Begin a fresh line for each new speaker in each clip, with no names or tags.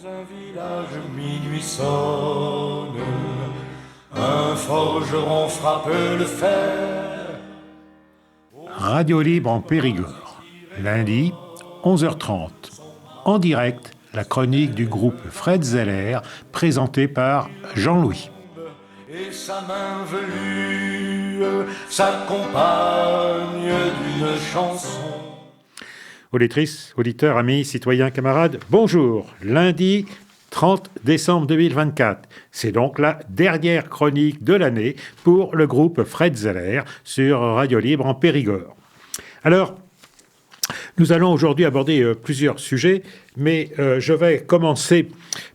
Dans un village, minuit sonne, un forgeron frappe le fer.
Radio Libre en Périgord, lundi, 11h30. En direct, la chronique du groupe Fred Zeller, présentée par Jean-Louis.
Et sa main velue s'accompagne d'une chanson.
Auditrices, auditeurs, amis, citoyens, camarades, bonjour. Lundi 30 décembre 2024. C'est donc la dernière chronique de l'année pour le groupe Fred Zeller sur Radio Libre en Périgord. Alors, nous allons aujourd'hui aborder plusieurs sujets, mais je vais commencer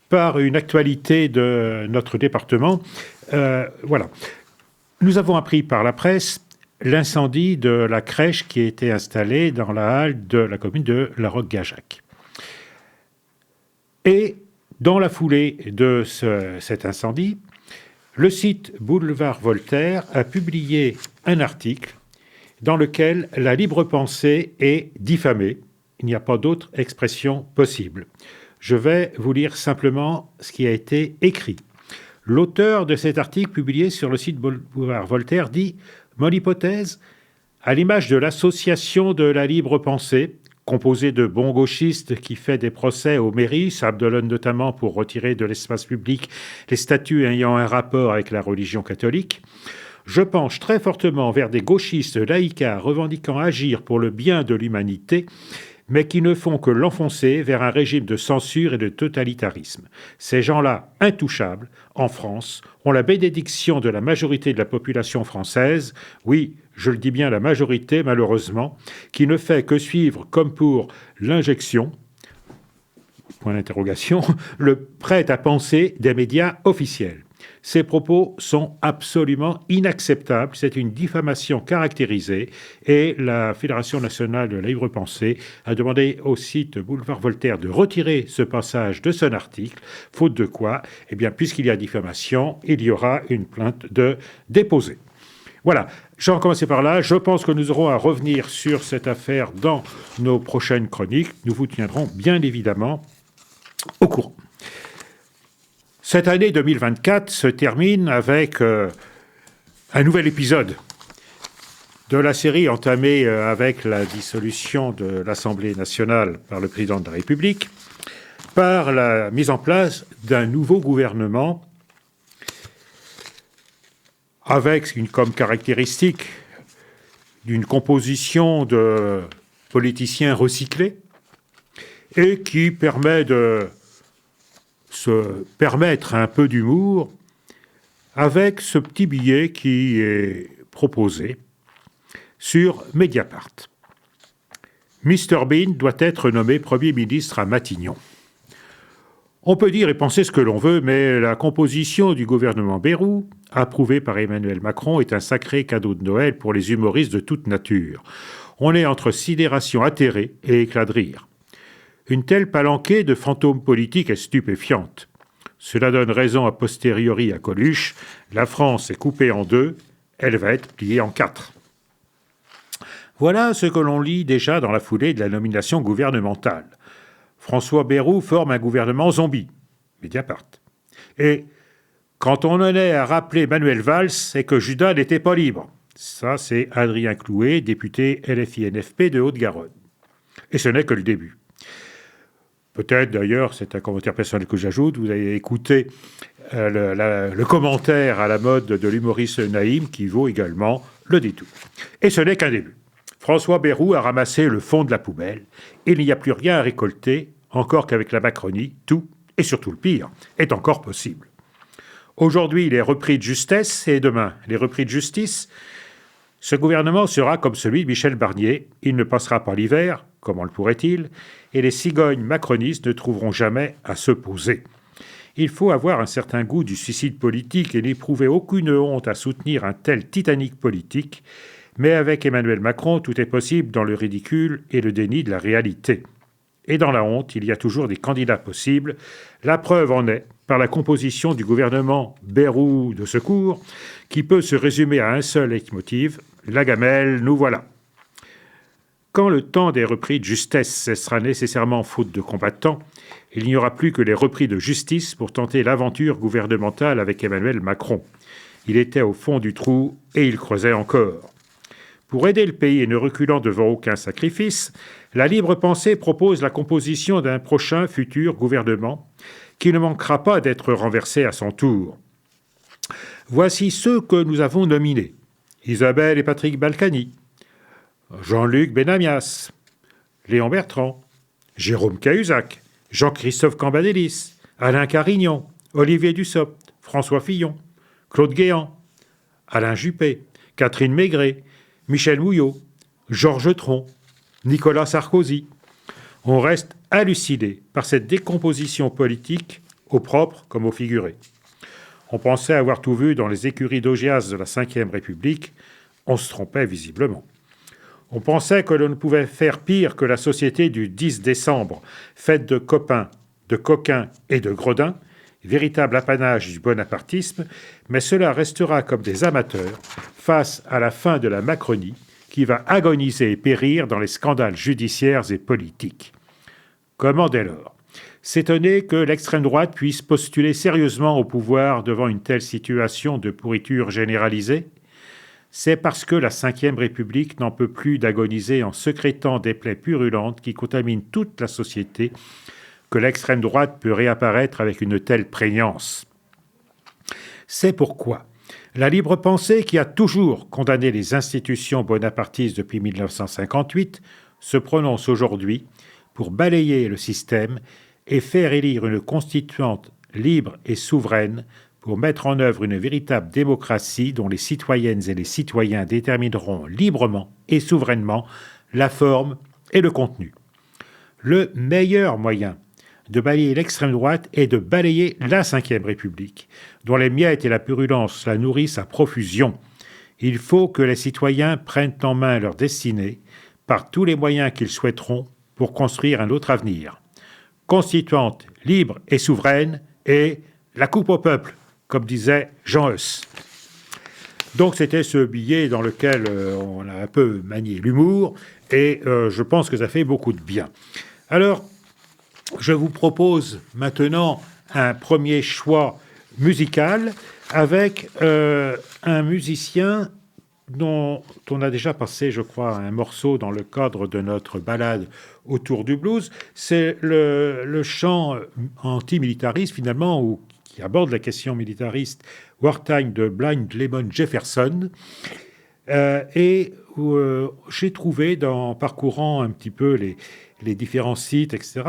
par une actualité de notre département. Voilà. Nous avons appris par la presse l'incendie de la crèche qui a été installée dans la halle de la commune de La Roque-Gageac. Et dans la foulée de cet incendie, le site Boulevard Voltaire a publié un article dans lequel la libre pensée est diffamée. Il n'y a pas d'autre expression possible. Je vais vous lire simplement ce qui a été écrit. L'auteur de cet article publié sur le site Boulevard Voltaire dit « Mon hypothèse, à l'image de l'association de la libre pensée, composée de bons gauchistes qui fait des procès aux mairies, s'abdolonne notamment pour retirer de l'espace public les statuts ayant un rapport avec la religion catholique, je penche très fortement vers des gauchistes laïcards revendiquant agir pour le bien de l'humanité, mais qui ne font que l'enfoncer vers un régime de censure et de totalitarisme. Ces gens-là, intouchables, en France, ont la bénédiction de la majorité de la population française, oui, je le dis bien la majorité malheureusement, qui ne fait que suivre comme pour l'injection, point d'interrogation, le prêt à penser des médias officiels. Ces propos sont absolument inacceptables. C'est une diffamation caractérisée et la Fédération nationale de la libre pensée a demandé au site Boulevard Voltaire de retirer ce passage de son article, faute de quoi, eh bien, puisqu'il y a diffamation, il y aura une plainte de déposée. Voilà, je vais commencer par là. Je pense que nous aurons à revenir sur cette affaire dans nos prochaines chroniques. Nous vous tiendrons bien évidemment au courant. Cette année 2024 se termine avec un nouvel épisode de la série entamée avec la dissolution de l'Assemblée nationale par le président de la République, par la mise en place d'un nouveau gouvernement avec comme caractéristique d'une composition de politiciens recyclés et qui permet de se permettre un peu d'humour avec ce petit billet qui est proposé sur Mediapart. Mr Bean doit être nommé Premier ministre à Matignon. On peut dire et penser ce que l'on veut, mais la composition du gouvernement Bayrou, approuvée par Emmanuel Macron, est un sacré cadeau de Noël pour les humoristes de toute nature. On est entre sidération atterrée et éclat de rire. Une telle palanquée de fantômes politiques est stupéfiante. Cela donne raison a posteriori à Coluche. La France est coupée en deux, elle va être pliée en quatre. Voilà ce que l'on lit déjà dans la foulée de la nomination gouvernementale. François Bayrou forme un gouvernement zombie, Mediapart. Et quand on en est à rappeler Manuel Valls, c'est que Judas n'était pas libre. Ça, c'est Adrien Clouet, député LFI-NFP de Haute-Garonne. Et ce n'est que le début. Peut-être d'ailleurs, c'est un commentaire personnel que j'ajoute, vous avez écouté le commentaire à la mode de l'humoriste Naïm qui vaut également le détour. Et ce n'est qu'un début. François Bayrou a ramassé le fond de la poubelle et il n'y a plus rien à récolter, encore qu'avec la Macronie, tout, et surtout le pire, est encore possible. Aujourd'hui, il est repris de justesse et demain, il est repris de justice. Ce gouvernement sera comme celui de Michel Barnier. Il ne passera pas l'hiver, comment le pourrait-il, et les cigognes macronistes ne trouveront jamais à se poser. Il faut avoir un certain goût du suicide politique et n'éprouver aucune honte à soutenir un tel Titanic politique, mais avec Emmanuel Macron, tout est possible dans le ridicule et le déni de la réalité. Et dans la honte, il y a toujours des candidats possibles. La preuve en est par la composition du gouvernement Bayrou de secours, qui peut se résumer à un seul leitmotiv, la gamelle, nous voilà. Quand le temps des repris de justesse cessera nécessairement faute de combattants, il n'y aura plus que les repris de justice pour tenter l'aventure gouvernementale avec Emmanuel Macron. Il était au fond du trou et il creusait encore. Pour aider le pays et ne reculant devant aucun sacrifice, la libre pensée propose la composition d'un prochain futur gouvernement qui ne manquera pas d'être renversé à son tour. Voici ceux que nous avons nominés. Isabelle et Patrick Balkany, Jean-Luc Benamias, Léon Bertrand, Jérôme Cahuzac, Jean-Christophe Cambadélis, Alain Carignon, Olivier Dussopt, François Fillon, Claude Guéant, Alain Juppé, Catherine Maigret, Michel Houellot, Georges Tron, Nicolas Sarkozy. On reste halluciné par cette décomposition politique, au propre comme au figuré. On pensait avoir tout vu dans les écuries d'Augias de la Ve République. On se trompait visiblement. On pensait que l'on ne pouvait faire pire que la société du 10 décembre, faite de copains, de coquins et de gredins, véritable apanage du bonapartisme, mais cela restera comme des amateurs face à la fin de la Macronie qui va agoniser et périr dans les scandales judiciaires et politiques. Comment dès lors s'étonner que l'extrême droite puisse postuler sérieusement au pouvoir devant une telle situation de pourriture généralisée ? C'est parce que la Ve République n'en peut plus d'agoniser en sécrétant des plaies purulentes qui contaminent toute la société que l'extrême droite peut réapparaître avec une telle prégnance. C'est pourquoi la libre pensée, qui a toujours condamné les institutions bonapartistes depuis 1958, se prononce aujourd'hui pour balayer le système et faire élire une constituante libre et souveraine pour mettre en œuvre une véritable démocratie dont les citoyennes et les citoyens détermineront librement et souverainement la forme et le contenu. Le meilleur moyen de balayer l'extrême droite est de balayer la Ve République, dont les miettes et la purulence la nourrissent à profusion. Il faut que les citoyens prennent en main leur destinée par tous les moyens qu'ils souhaiteront pour construire un autre avenir. Constituante, libre et souveraine, et la coupe au peuple, comme disait Jean Heuss. Donc c'était ce billet dans lequel on a un peu manié l'humour, et je pense que ça fait beaucoup de bien. Alors, je vous propose maintenant un premier choix musical avec un musicien dont on a déjà passé, je crois, un morceau dans le cadre de notre balade autour du blues. C'est le chant antimilitariste, finalement, ou qui aborde la question militariste, Wartime de Blind Lemon Jefferson. Et où j'ai trouvé, en parcourant un petit peu les différents sites, etc.,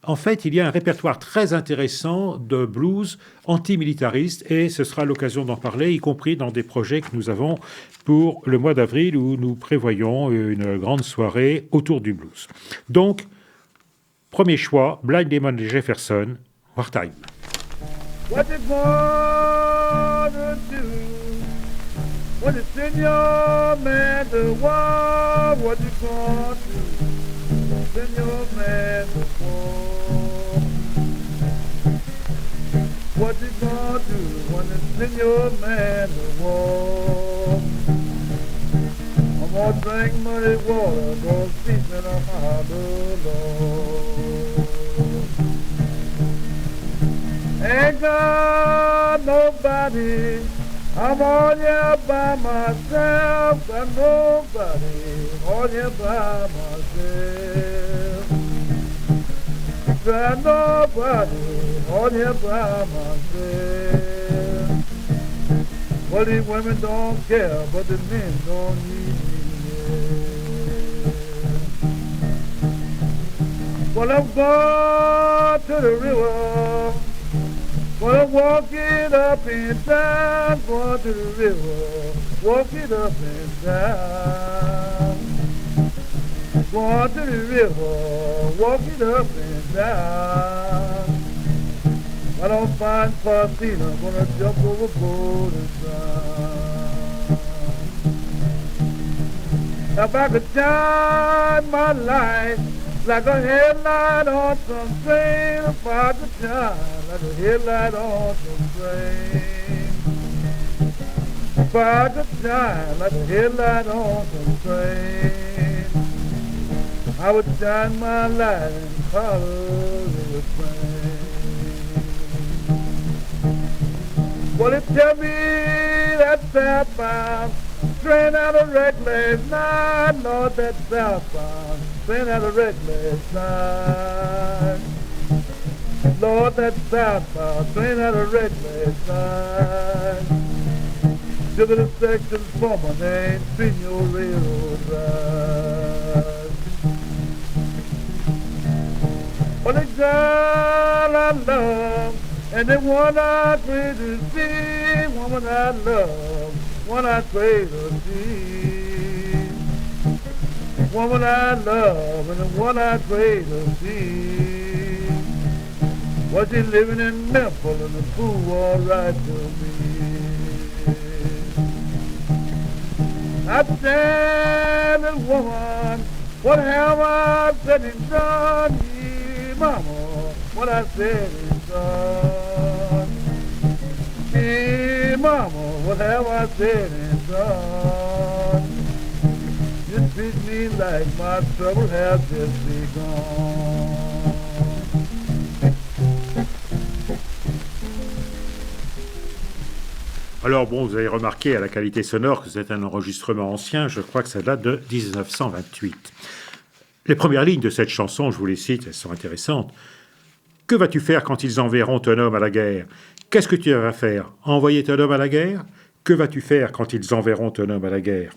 en fait, il y a un répertoire très intéressant de blues antimilitariste, et ce sera l'occasion d'en parler, y compris dans des projets que nous avons pour le mois d'avril, où nous prévoyons une grande soirée autour du blues. Donc, premier choix, Blind Lemon Jefferson, Wartime.
What you gonna do when you send your man to war? What you gonna do? Send your man to war. What you gonna do when you send your man to war? I'm gonna drink muddy water, gonna sleep in a hollow Lord. Ain't got nobody, I'm on here by myself, got nobody, on here by myself. Got nobody, on here by myself. Well, these women don't care, but the men don't need me. Well, I'm going to the river. Gonna walk it up and down, going to the river, walk it up and down. Going to the river, walk it up and down. I don't find Faustina, I'm gonna jump overboard and drown. If I could shine my light like a headlight on some train, if I could shine like a headlight on some train. If I could shine like a headlight on some train. I would shine my light in Colorado Springs. Well, it tell me that southbound train out of wreck last night, Lord, that southbound train out of wreck last night. Lord, that southbound train out of wreck last night. Look at the section for my name, Pino Railroad Drive. Well, the girl I love, and the one I pray to see, woman I love, one I pray to see. Woman I love, and the one I pray to see. Was she living in Memphis, and the fool all right to me. I said, little woman, what have I said and done? Yeah, mama, what I said and done. Yeah, mama, what have I said and done? You treat me like my trouble has just begun.
Alors bon, vous avez remarqué à la qualité sonore que c'est un enregistrement ancien, je crois que ça date de 1928. Les premières lignes de cette chanson, je vous les cite, elles sont intéressantes. « Que vas-tu faire quand ils enverront ton homme à la guerre ? Qu'est-ce que tu vas faire ? Envoyer ton homme à la guerre ? Que vas-tu faire quand ils enverront ton homme à la guerre ?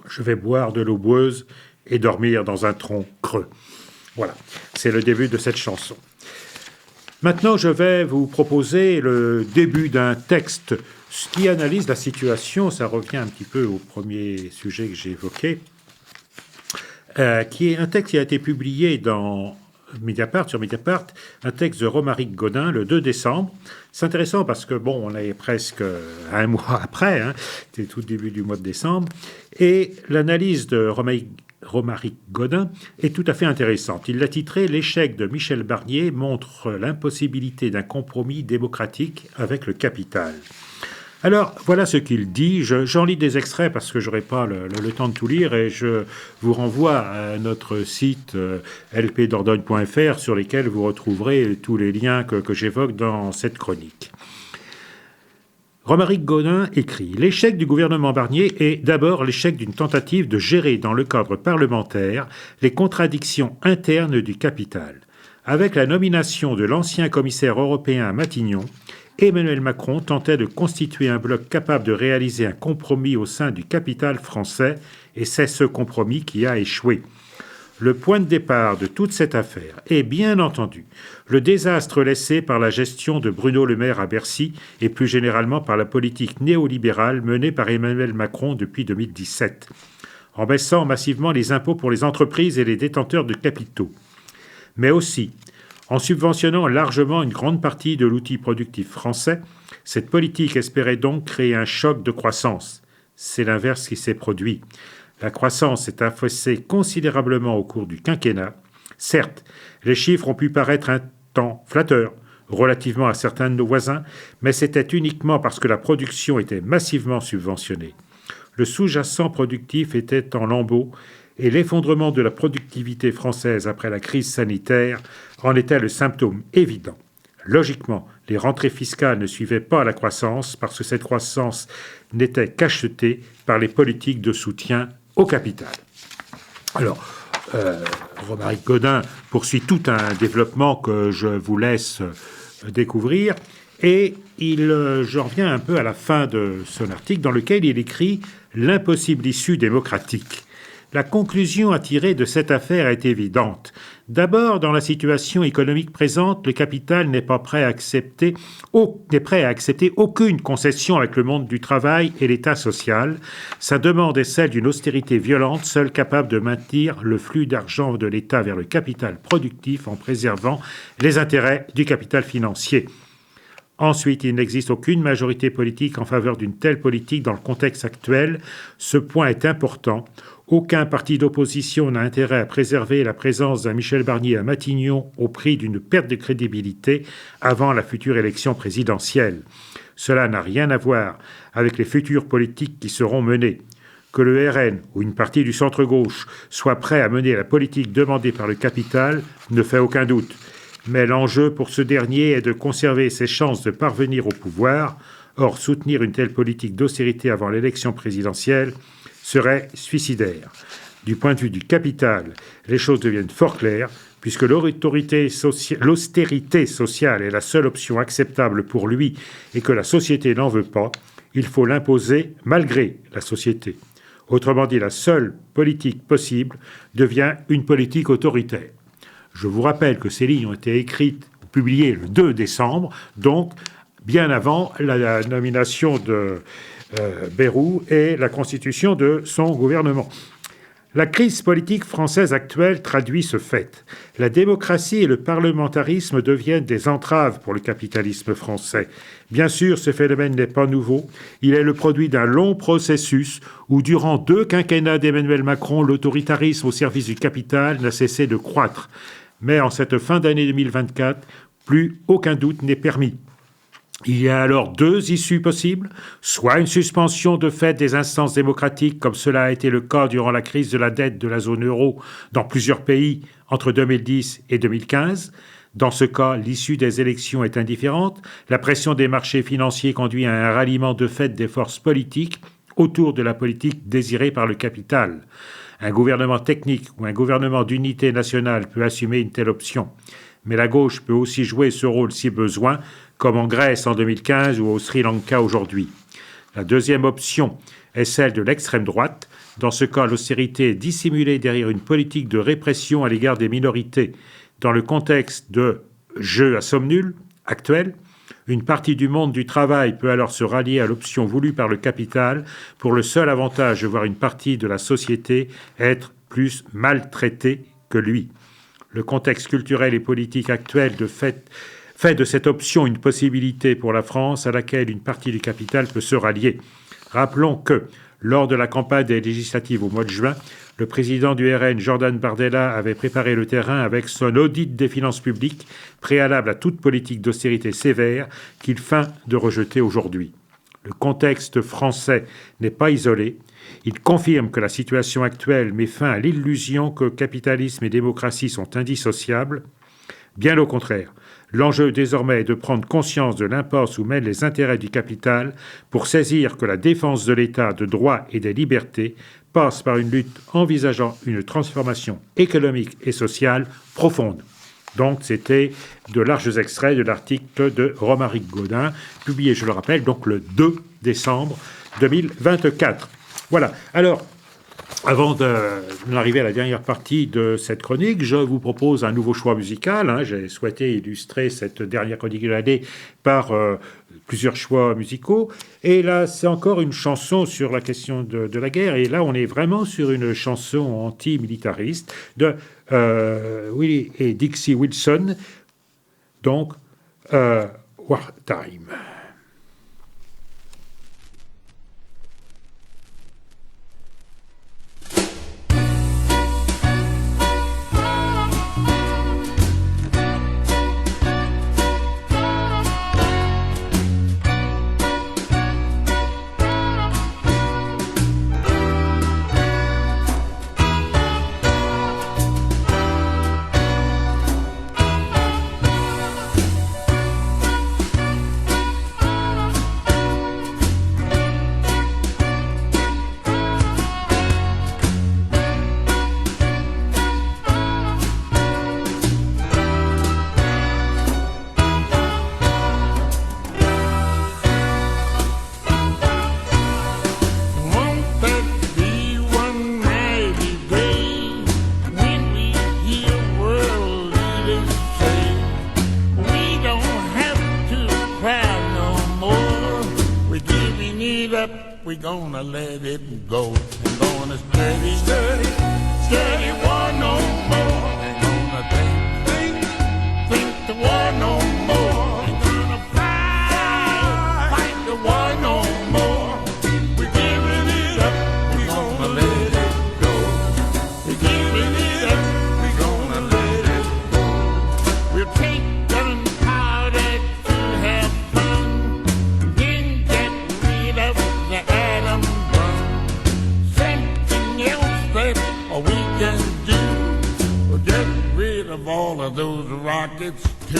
Je vais boire de l'eau boueuse et dormir dans un tronc creux. » Voilà, c'est le début de cette chanson. Maintenant, je vais vous proposer le début d'un texte qui analyse la situation. Ça revient un petit peu au premier sujet que j'ai évoqué, qui est un texte qui a été publié dans Mediapart, sur Mediapart, un texte de Romaric Gaudin le 2 décembre. C'est intéressant parce que, bon, on est presque un mois après, hein, c'était tout début du mois de décembre, et l'analyse de Romaric Gaudin est tout à fait intéressante. Il l'a titré « L'échec de Michel Barnier montre l'impossibilité d'un compromis démocratique avec le capital ». Alors, voilà ce qu'il dit. J'en lis des extraits parce que je n'aurai pas le temps de tout lire et je vous renvoie à notre site lpdordogne.fr sur lesquels vous retrouverez tous les liens que j'évoque dans cette chronique. Romaric Gaudin écrit « L'échec du gouvernement Barnier est d'abord l'échec d'une tentative de gérer dans le cadre parlementaire les contradictions internes du capital. Avec la nomination de l'ancien commissaire européen à Matignon, Emmanuel Macron tentait de constituer un bloc capable de réaliser un compromis au sein du capital français, et c'est ce compromis qui a échoué. Le point de départ de toute cette affaire est bien entendu le désastre laissé par la gestion de Bruno Le Maire à Bercy et plus généralement par la politique néolibérale menée par Emmanuel Macron depuis 2017, en baissant massivement les impôts pour les entreprises et les détenteurs de capitaux, mais aussi en subventionnant largement une grande partie de l'outil productif français. Cette politique espérait donc créer un choc de croissance. C'est l'inverse qui s'est produit. La croissance s'est affaissée considérablement au cours du quinquennat. Certes, les chiffres ont pu paraître un temps flatteurs relativement à certains de nos voisins, mais c'était uniquement parce que la production était massivement subventionnée. Le sous-jacent productif était en lambeaux et l'effondrement de la productivité française après la crise sanitaire en était le symptôme évident. Logiquement, les rentrées fiscales ne suivaient pas la croissance parce que cette croissance n'était qu'achetée par les politiques de soutien au capital. Alors, Romaric Gaudin poursuit tout un développement que je vous laisse découvrir et j'en reviens un peu à la fin de son article dans lequel il écrit « L'impossible issue démocratique ». La conclusion à tirer de cette affaire est évidente. D'abord, dans la situation économique présente, le capital n'est prêt à accepter aucune concession avec le monde du travail et l'État social. Sa demande est celle d'une austérité violente, seule capable de maintenir le flux d'argent de l'État vers le capital productif en préservant les intérêts du capital financier. Ensuite, il n'existe aucune majorité politique en faveur d'une telle politique dans le contexte actuel. Ce point est important. Aucun parti d'opposition n'a intérêt à préserver la présence d'un Michel Barnier à Matignon au prix d'une perte de crédibilité avant la future élection présidentielle. Cela n'a rien à voir avec les futures politiques qui seront menées. que le RN ou une partie du centre-gauche soit prêt à mener la politique demandée par le capital ne fait aucun doute. Mais l'enjeu pour ce dernier est de conserver ses chances de parvenir au pouvoir. Or, soutenir une telle politique d'austérité avant l'élection présidentielle serait suicidaire. Du point de vue du capital, les choses deviennent fort claires, puisque l'austérité sociale est la seule option acceptable pour lui et que la société n'en veut pas, il faut l'imposer malgré la société. Autrement dit, la seule politique possible devient une politique autoritaire. Je vous rappelle que ces lignes ont été écrites ou publiées le 2 décembre, donc bien avant la nomination de Bayrou et la constitution de son gouvernement. La crise politique française actuelle traduit ce fait. La démocratie et le parlementarisme deviennent des entraves pour le capitalisme français. Bien sûr, ce phénomène n'est pas nouveau. Il est le produit d'un long processus où, durant 2 quinquennats d'Emmanuel Macron, l'autoritarisme au service du capital n'a cessé de croître. Mais en cette fin d'année 2024, plus aucun doute n'est permis. Il y a alors 2 issues possibles, soit une suspension de fait des instances démocratiques, comme cela a été le cas durant la crise de la dette de la zone euro dans plusieurs pays entre 2010 et 2015. Dans ce cas, l'issue des élections est indifférente. La pression des marchés financiers conduit à un ralliement de fait des forces politiques autour de la politique désirée par le capital. Un gouvernement technique ou un gouvernement d'unité nationale peut assumer une telle option. Mais la gauche peut aussi jouer ce rôle si besoin, comme en Grèce en 2015 ou au Sri Lanka aujourd'hui. La deuxième option est celle de l'extrême droite. Dans ce cas, l'austérité est dissimulée derrière une politique de répression à l'égard des minorités. Dans le contexte de jeu à somme nulle actuel, une partie du monde du travail peut alors se rallier à l'option voulue par le capital pour le seul avantage de voir une partie de la société être plus maltraitée que lui. Le contexte culturel et politique actuel fait de cette option une possibilité pour la France à laquelle une partie du capital peut se rallier. Rappelons que, lors de la campagne des législatives au mois de juin, le président du RN, Jordan Bardella, avait préparé le terrain avec son audit des finances publiques, préalable à toute politique d'austérité sévère qu'il feint de rejeter aujourd'hui. Le contexte français n'est pas isolé. Il confirme que la situation actuelle met fin à l'illusion que capitalisme et démocratie sont indissociables. Bien au contraire, l'enjeu désormais est de prendre conscience de l'impasse où mènent les intérêts du capital pour saisir que la défense de l'État, de droits et des libertés passe par une lutte envisageant une transformation économique et sociale profonde. Donc, c'était de larges extraits de l'article de Romaric Gaudin, publié, je le rappelle, donc le 2 décembre 2024. Voilà. Alors, avant d'arriver à la dernière partie de cette chronique, je vous propose un nouveau choix musical. J'ai souhaité illustrer cette dernière chronique de l'année par plusieurs choix musicaux. Et là, c'est encore une chanson sur la question de la guerre. Et là, on est vraiment sur une chanson anti-militariste de Willie et Dixie Wilson. Donc, Wartime.
We're gonna let it go. We're gonna study war no more. We're gonna think the war no more. We're gonna fight the war no more. We're giving it up. We're gonna let it go. We're giving it up. We're gonna let it go. We'll take gunpowder to have fun, then get rid of the atom bomb. Say gets two.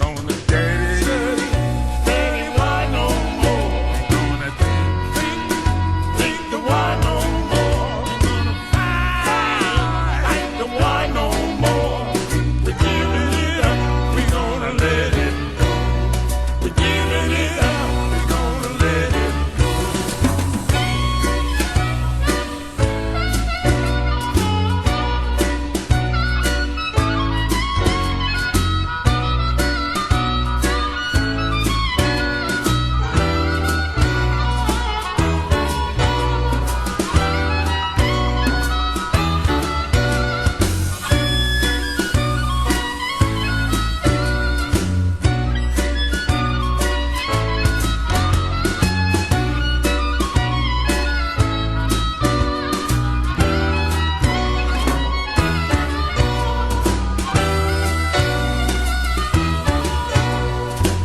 I'm gonna steady, steady, why no more? I'm gonna think the why no more? I'm gonna fight the why no more? We're giving it up, we're gonna let it go. We're giving it up, we're gonna let it go.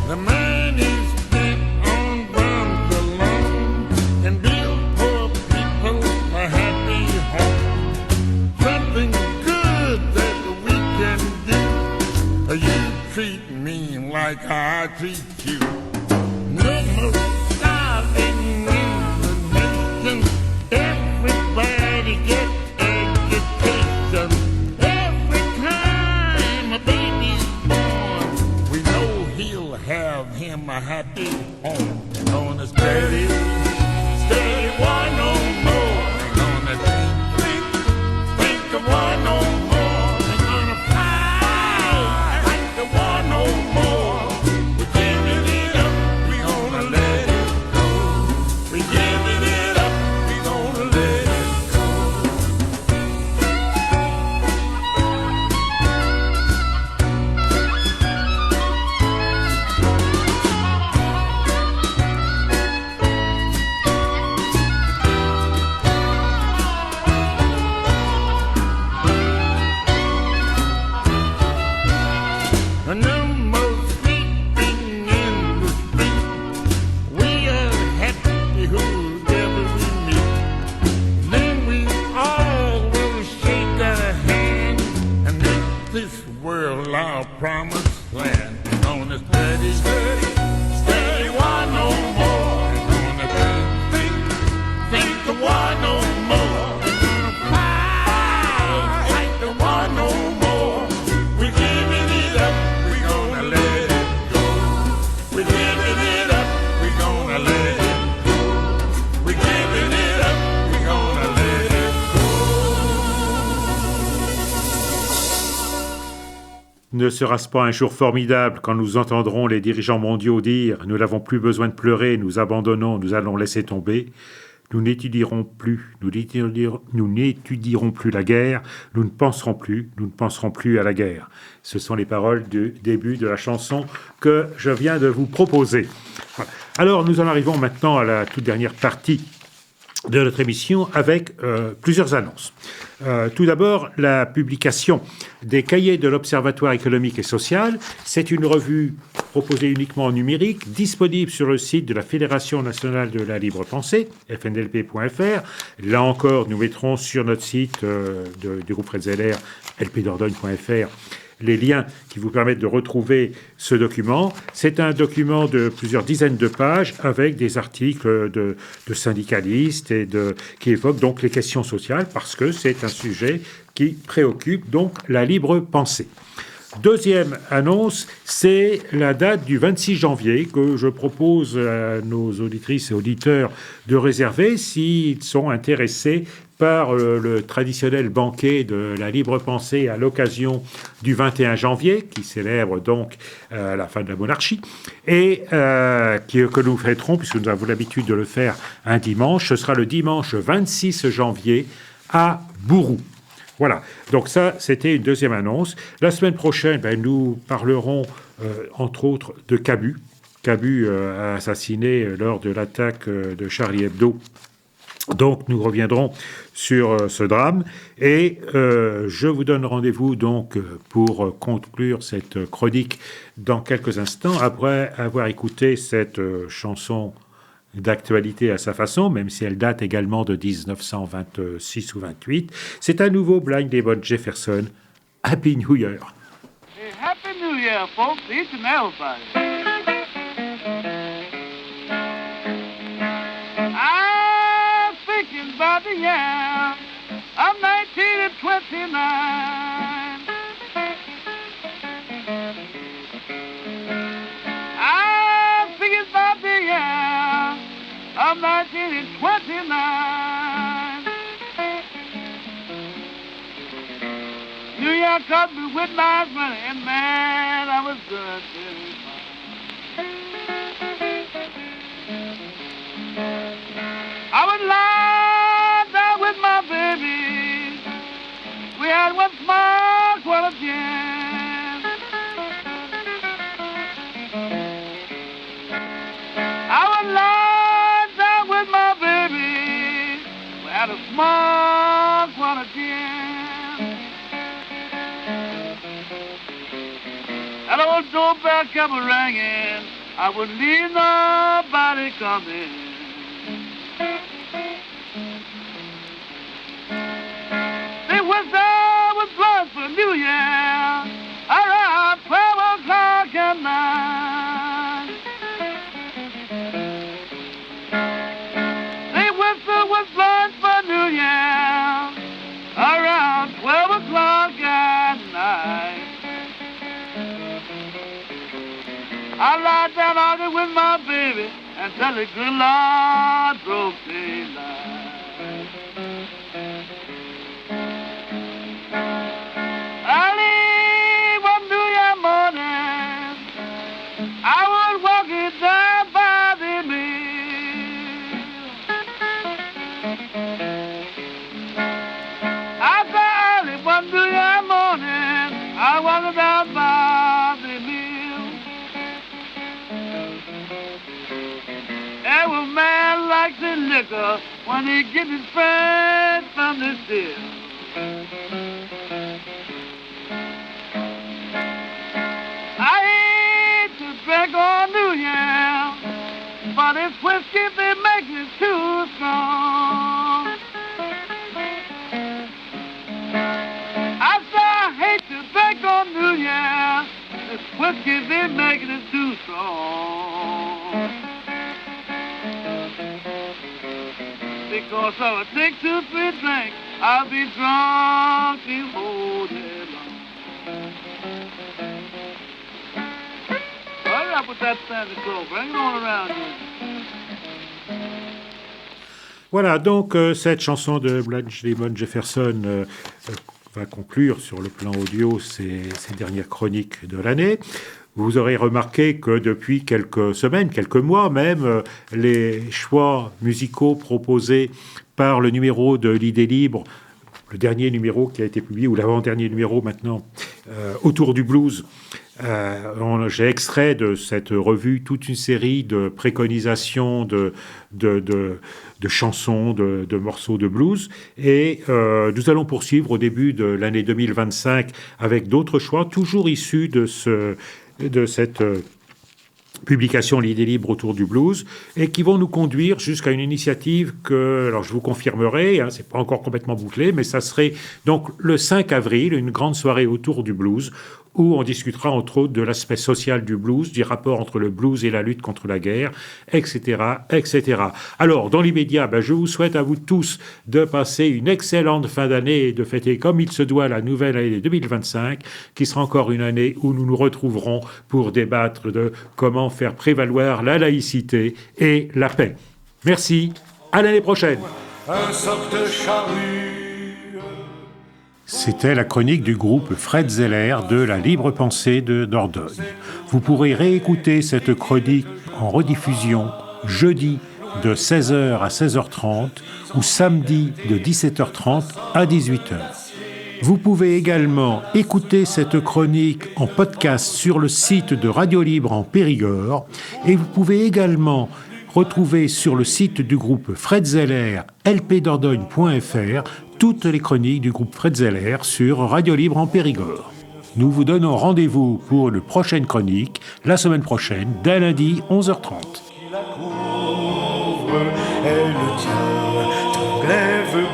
The man is bent on runs alone and build poor people a happy home. Something good that we can do. You treat me like I treat you. No more starving in the nation. Everybody gets education. Every time a baby's born, we know he'll have him a happy home. Gonna steady, steady, why no more? Gonna think of why no more? Gonna fight the why no more? We're giving it up, we gonna let it go. We're giving it up, we gonna let it go. No more sleeping in the street. We are happy whoever we meet. Then we all will shake our hand and make this world our promised land. Gonna steady, steady, steady, why no more? Gonna think the why no more? Gonna fight the why no more? We're giving it up, we're gonna let it go. We're giving it up, we're gonna let it go. We're giving it up, we're gonna let it go.
Ne sera-ce pas un jour formidable quand nous entendrons les dirigeants mondiaux dire « Nous n'avons plus besoin de pleurer, nous abandonnons, nous allons laisser tomber ». Nous n'étudierons plus, nous n'étudierons plus la guerre, nous ne penserons plus à la guerre. Ce sont les paroles du début de la chanson que je viens de vous proposer. Voilà. Alors, nous en arrivons maintenant à la toute dernière partie de notre émission avec plusieurs annonces. Tout d'abord, la publication des cahiers de l'Observatoire économique et social. C'est une revue proposée uniquement en numérique, disponible sur le site de la Fédération nationale de la libre pensée, fnlp.fr. Là encore, nous mettrons sur notre site du groupe Fred Zeller, lpdordogne.fr, les liens qui vous permettent de retrouver ce document. C'est un document de plusieurs dizaines de pages avec des articles de syndicalistes qui évoquent donc les questions sociales parce que c'est un sujet qui préoccupe donc la libre pensée. Deuxième annonce, c'est la date du 26 janvier que je propose à nos auditrices et auditeurs de réserver s'ils sont intéressés par le traditionnel banquet de la libre pensée à l'occasion du 21 janvier, qui célèbre donc la fin de la monarchie, et que nous fêterons, puisque nous avons l'habitude de le faire un dimanche. Ce sera le dimanche 26 janvier à Bourou. Voilà, donc ça, c'était une deuxième annonce. La semaine prochaine, nous parlerons, entre autres, de Cabu. Cabu a assassiné lors de l'attaque de Charlie Hebdo. Donc, nous reviendrons sur ce drame. Et je vous donne rendez-vous donc pour conclure cette chronique dans quelques instants, après avoir écouté cette chanson d'actualité à sa façon, même si elle date également de 1926 ou 28. C'est à nouveau Blind Devon Jefferson. Happy New Year.
Happy New Year, folks, each and everybody. I'm thinking about the year of 1929. I'm thinking about the year of 1929. New York caught me with my money, and man, I was good. I would lie down with my baby. We had one small quarter gin. I would lie down with my baby. We had a small quarter gin. That old doorbell kept ringing. I wouldn't leave nobody coming. The whistle was blowing for New Year around 12 o'clock at night. The whistle was blowing for New Year around 12 o'clock at night. I lied down arguing with my baby until the good Lord broke daylight. Early one New Year morning, I was walking down by the mill. After early one New Year morning, I was down by the mill. Every man likes the liquor when he gets his friend from the still. I hate to drink on New Year, but it's whiskey that makes it too strong. I say I hate to drink on New Year, it's whiskey that makes it too strong. Because I would take 2, 3 drinks, I'll be drunk the whole day long. Hurry up with that Santa Claus, bring it on around here.
Voilà, donc cette chanson de Blanche Lemon Jefferson va conclure sur le plan audio ces dernières chroniques de l'année. Vous aurez remarqué que depuis quelques semaines, quelques mois même, les choix musicaux proposés par le numéro de l'Idée Libre, le dernier numéro qui a été publié, ou l'avant-dernier numéro maintenant, autour du blues, j'ai extrait de cette revue toute une série de préconisations de chansons, de morceaux de blues. Et nous allons poursuivre au début de l'année 2025 avec d'autres choix, toujours issus de cette publication L'Idée Libre autour du blues, et qui vont nous conduire jusqu'à une initiative que, alors je vous confirmerai, c'est pas encore complètement bouclé, mais ça serait donc le 5 avril, une grande soirée autour du blues, où on discutera entre autres de l'aspect social du blues, du rapport entre le blues et la lutte contre la guerre, etc., etc. Alors, dans l'immédiat, je vous souhaite à vous tous de passer une excellente fin d'année et de fêter comme il se doit la nouvelle année 2025, qui sera encore une année où nous nous retrouverons pour débattre de comment faire prévaloir la laïcité et la paix. Merci, à l'année prochaine.
Un soc de charrue.
C'était la chronique du groupe Fred Zeller de la Libre Pensée de Dordogne. Vous pourrez réécouter cette chronique en rediffusion jeudi de 16h à 16h30 ou samedi de 17h30 à 18h. Vous pouvez également écouter cette chronique en podcast sur le site de Radio Libre en Périgord, et vous pouvez également retrouver sur le site du groupe Fred Zeller, lpdordogne.fr, toutes les chroniques du groupe Fred Zeller sur Radio Libre en Périgord. Nous vous donnons rendez-vous pour une prochaine chronique, la semaine prochaine, dès lundi, 11h30.
Qui la couvre, elle tient, ton glaive